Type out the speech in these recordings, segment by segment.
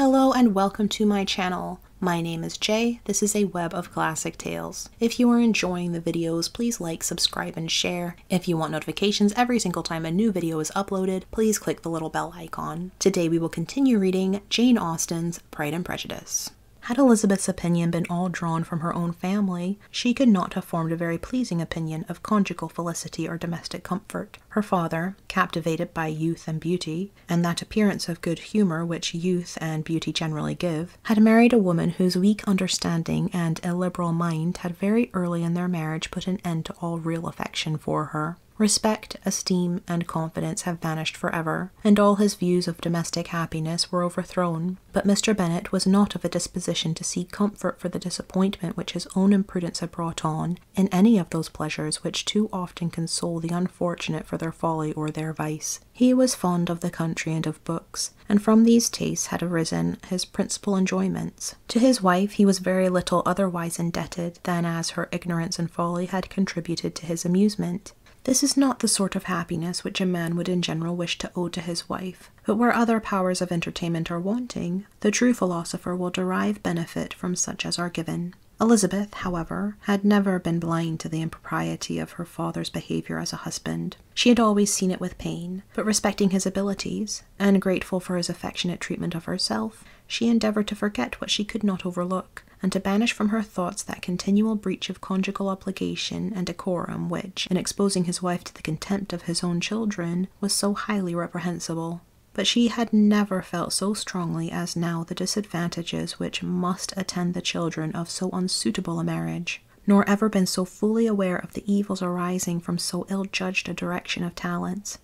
Hello and welcome to my channel. My name is Jay. This is a web of classic tales. If you are enjoying the videos, please like, subscribe, and share. If you want notifications every single time a new video is uploaded, please click the little bell icon. Today we will continue reading Jane Austen's Pride and Prejudice. Had Elizabeth's opinion been all drawn from her own family, she could not have formed a very pleasing opinion of conjugal felicity or domestic comfort. Her father, captivated by youth and beauty, and that appearance of good humour which youth and beauty generally give, had married a woman whose weak understanding and illiberal mind had very early in their marriage put an end to all real affection for her. Respect, esteem, and confidence have vanished forever, and all his views of domestic happiness were overthrown. But Mr Bennet was not of a disposition to seek comfort for the disappointment which his own imprudence had brought on in any of those pleasures which too often console the unfortunate for their folly or their vice. He was fond of the country and of books, and from these tastes had arisen his principal enjoyments. To his wife he was very little otherwise indebted than as her ignorance and folly had contributed to his amusement. This is not the sort of happiness which a man would in general wish to owe to his wife, but where other powers of entertainment are wanting, the true philosopher will derive benefit from such as are given. Elizabeth, however, had never been blind to the impropriety of her father's behaviour as a husband. She had always seen it with pain, but respecting his abilities, and grateful for his affectionate treatment of herself, she endeavoured to forget what she could not overlook, and to banish from her thoughts that continual breach of conjugal obligation and decorum which, in exposing his wife to the contempt of his own children, was so highly reprehensible. But she had never felt so strongly as now the disadvantages which must attend the children of so unsuitable a marriage, nor ever been so fully aware of the evils arising from so ill-judged a direction of talents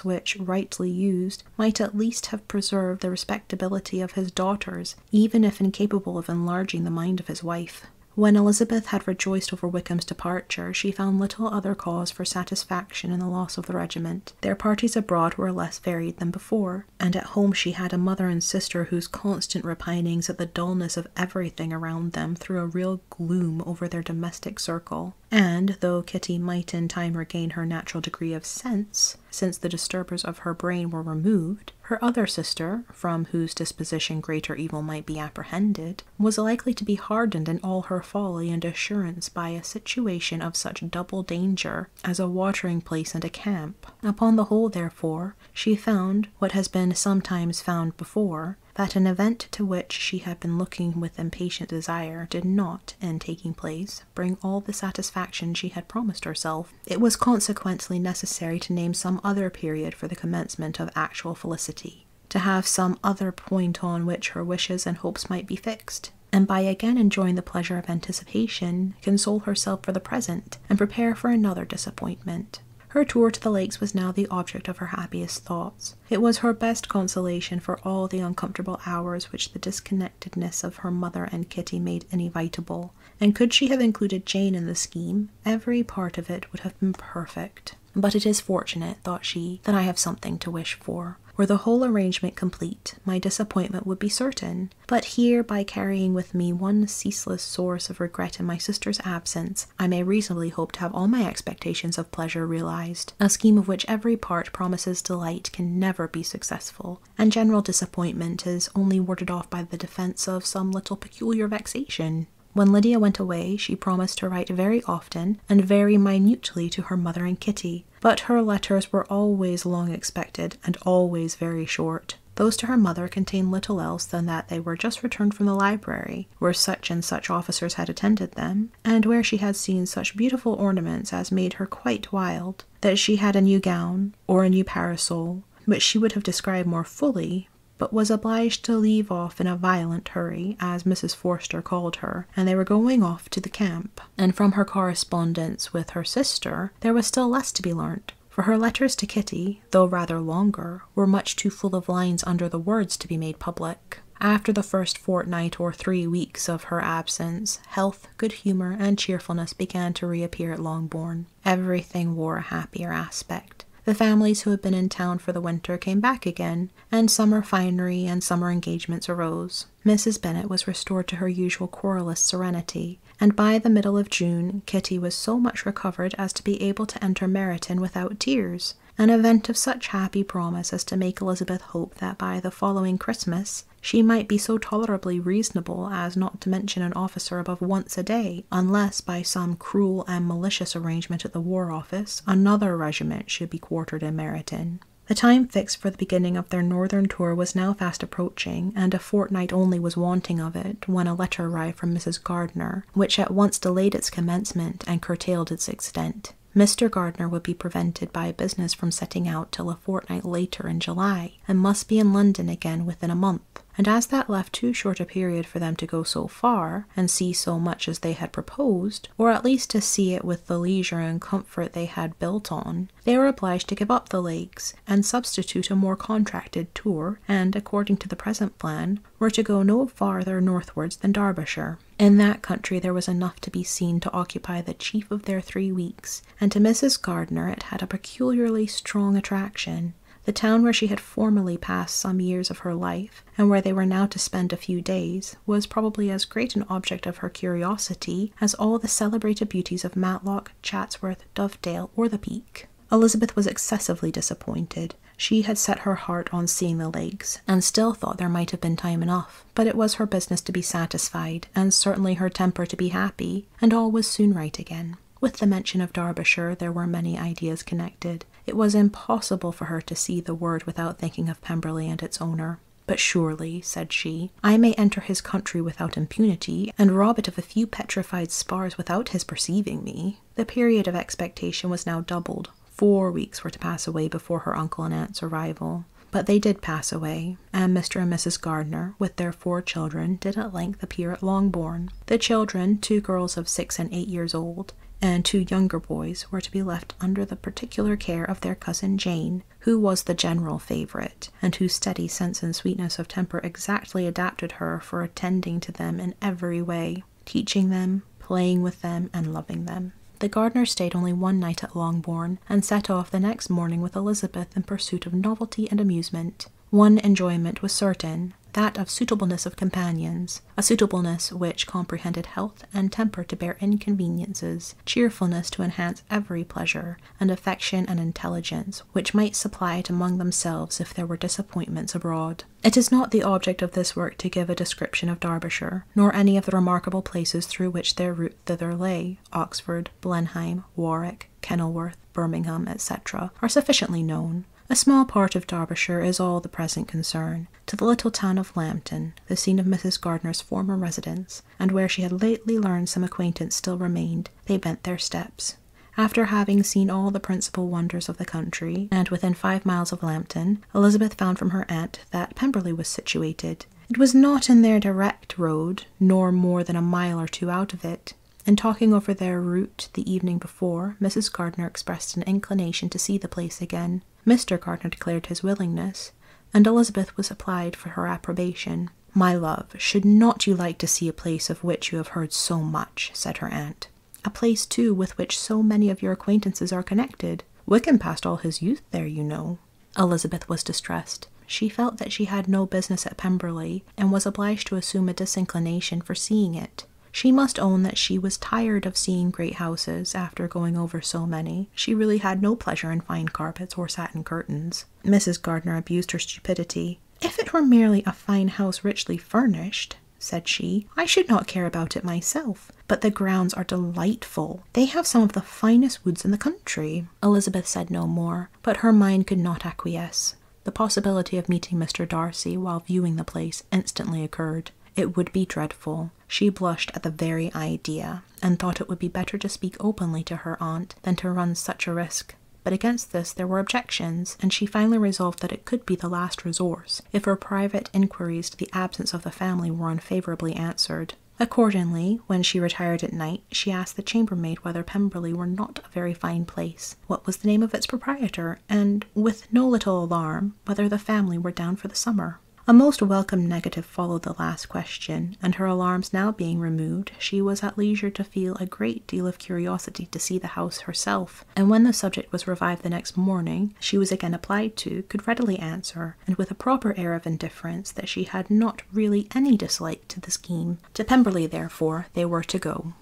which, rightly used, might at least have preserved the respectability of his daughters, even if incapable of enlarging the mind of his wife. When Elizabeth had rejoiced over Wickham's departure, she found little other cause for satisfaction in the loss of the regiment. Their parties abroad were less varied than before, and at home she had a mother and sister whose constant repinings at the dullness of everything around them threw a real gloom over their domestic circle. And, though Kitty might in time regain her natural degree of sense, since the disturbers of her brain were removed, her other sister, from whose disposition greater evil might be apprehended, was likely to be hardened in all her folly and assurance by a situation of such double danger as a watering-place and a camp. Upon the whole, therefore, she found, what has been sometimes found before, that an event to which she had been looking with impatient desire did not, in taking place, bring all the satisfaction she had promised herself. It was consequently necessary to name some other period for the commencement of actual felicity, to have some other point on which her wishes and hopes might be fixed, and by again enjoying the pleasure of anticipation, console herself for the present, and prepare for another disappointment. Her tour to the lakes was now the object of her happiest thoughts. It was her best consolation for all the uncomfortable hours which the disconnectedness of her mother and Kitty made inevitable, and could she have included Jane in the scheme, every part of it would have been perfect. But it is fortunate, thought she, that I have something to wish for. Were the whole arrangement complete, my disappointment would be certain. But here, by carrying with me one ceaseless source of regret in my sister's absence, I may reasonably hope to have all my expectations of pleasure realized. A scheme of which every part promises delight can never be successful, and general disappointment is only warded off by the defence of some little peculiar vexation. When Lydia went away, she promised to write very often and very minutely to her mother and Kitty, but her letters were always long expected and always very short. Those to her mother contained little else than that they were just returned from the library, where such and such officers had attended them, and where she had seen such beautiful ornaments as made her quite wild, that she had a new gown, or a new parasol, which she would have described more fully, but was obliged to leave off in a violent hurry, as Mrs Forster called her, and they were going off to the camp. And from her correspondence with her sister, there was still less to be learnt, for her letters to Kitty, though rather longer, were much too full of lines under the words to be made public. After the first fortnight or 3 weeks of her absence, health, good humour, and cheerfulness began to reappear at Longbourn. Everything wore a happier aspect. The families who had been in town for the winter came back again, and summer finery and summer engagements arose. Mrs Bennet was restored to her usual querulous serenity, and by the middle of June Kitty was so much recovered as to be able to enter Meryton without tears, an event of such happy promise as to make Elizabeth hope that by the following Christmas She might be so tolerably reasonable as not to mention an officer above once a day, unless by some cruel and malicious arrangement at the War Office, another regiment should be quartered in Meryton. The time fixed for the beginning of their northern tour was now fast approaching, and a fortnight only was wanting of it, when a letter arrived from Mrs. Gardner, which at once delayed its commencement and curtailed its extent. Mr. Gardner would be prevented by business from setting out till a fortnight later in July, and must be in London again within a month. And as that left too short a period for them to go so far, and see so much as they had proposed, or at least to see it with the leisure and comfort they had built on, they were obliged to give up the lakes, and substitute a more contracted tour, and, according to the present plan, were to go no farther northwards than Derbyshire. In that country there was enough to be seen to occupy the chief of their 3 weeks, and to Mrs. Gardner it had a peculiarly strong attraction. The town where she had formerly passed some years of her life, and where they were now to spend a few days, was probably as great an object of her curiosity as all the celebrated beauties of Matlock, Chatsworth, Dovedale, or the Peak. Elizabeth was excessively disappointed. She had set her heart on seeing the lakes, and still thought there might have been time enough, but it was her business to be satisfied, and certainly her temper to be happy, and all was soon right again. With the mention of Derbyshire there were many ideas connected. It was impossible for her to see the word without thinking of Pemberley and its owner. But surely, said she, I may enter his country without impunity, and rob it of a few petrified spars without his perceiving me. The period of expectation was now doubled. 4 weeks were to pass away before her uncle and aunt's arrival. But they did pass away, and Mr. and Mrs. Gardner, with their 4 children, did at length appear at Longbourn. The children, 2 girls of 6 and 8 years old, and 2 younger boys, were to be left under the particular care of their cousin Jane, who was the general favourite, and whose steady sense and sweetness of temper exactly adapted her for attending to them in every way, teaching them, playing with them, and loving them. The Gardners stayed only 1 night at Longbourn, and set off the next morning with Elizabeth in pursuit of novelty and amusement. One enjoyment was certain, that of suitableness of companions, a suitableness which comprehended health and temper to bear inconveniences, cheerfulness to enhance every pleasure, and affection and intelligence, which might supply it among themselves if there were disappointments abroad. It is not the object of this work to give a description of Derbyshire, nor any of the remarkable places through which their route thither lay. Oxford, Blenheim, Warwick, Kenilworth, Birmingham, etc., are sufficiently known. A small part of Derbyshire is all the present concern. To the little town of Lambton, the scene of Mrs. Gardner's former residence, and where she had lately learned some acquaintance still remained, they bent their steps. After having seen all the principal wonders of the country, and within 5 miles of Lambton, Elizabeth found from her aunt that Pemberley was situated. It was not in their direct road, nor more than a mile or 2 out of it. In talking over their route the evening before, Mrs. Gardner expressed an inclination to see the place again. Mr. Gardner declared his willingness, and Elizabeth was applied for her approbation. "My love, should not you like to see a place of which you have heard so much?" said her aunt. "A place, too, with which so many of your acquaintances are connected. Wickham passed all his youth there, you know." Elizabeth was distressed. She felt that she had no business at Pemberley, and was obliged to assume a disinclination for seeing it. She must own that she was tired of seeing great houses after going over so many. She really had no pleasure in fine carpets or satin curtains. Mrs. Gardner abused her stupidity. "If it were merely a fine house richly furnished," said she, "I should not care about it myself. But the grounds are delightful. They have some of the finest woods in the country." Elizabeth said no more, but her mind could not acquiesce. The possibility of meeting Mr. Darcy while viewing the place instantly occurred. It would be dreadful. She blushed at the very idea, and thought it would be better to speak openly to her aunt than to run such a risk. But against this there were objections, and she finally resolved that it could be the last resource, if her private inquiries to the absence of the family were unfavourably answered. Accordingly, when she retired at night, she asked the chambermaid whether Pemberley were not a very fine place, what was the name of its proprietor, and, with no little alarm, whether the family were down for the summer. A most welcome negative followed the last question, and her alarms now being removed, she was at leisure to feel a great deal of curiosity to see the house herself, and when the subject was revived the next morning, she was again applied to, could readily answer, and with a proper air of indifference, that she had not really any dislike to the scheme. To Pemberley, therefore, they were to go.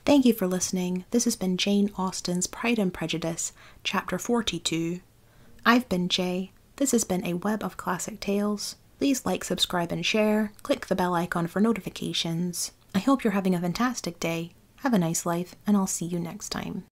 Thank you for listening. This has been Jane Austen's Pride and Prejudice, Chapter 42. I've been Jay. This has been a Web of Classic Tales. Please like, subscribe, and share. Click the bell icon for notifications. I hope you're having a fantastic day. Have a nice life, and I'll see you next time.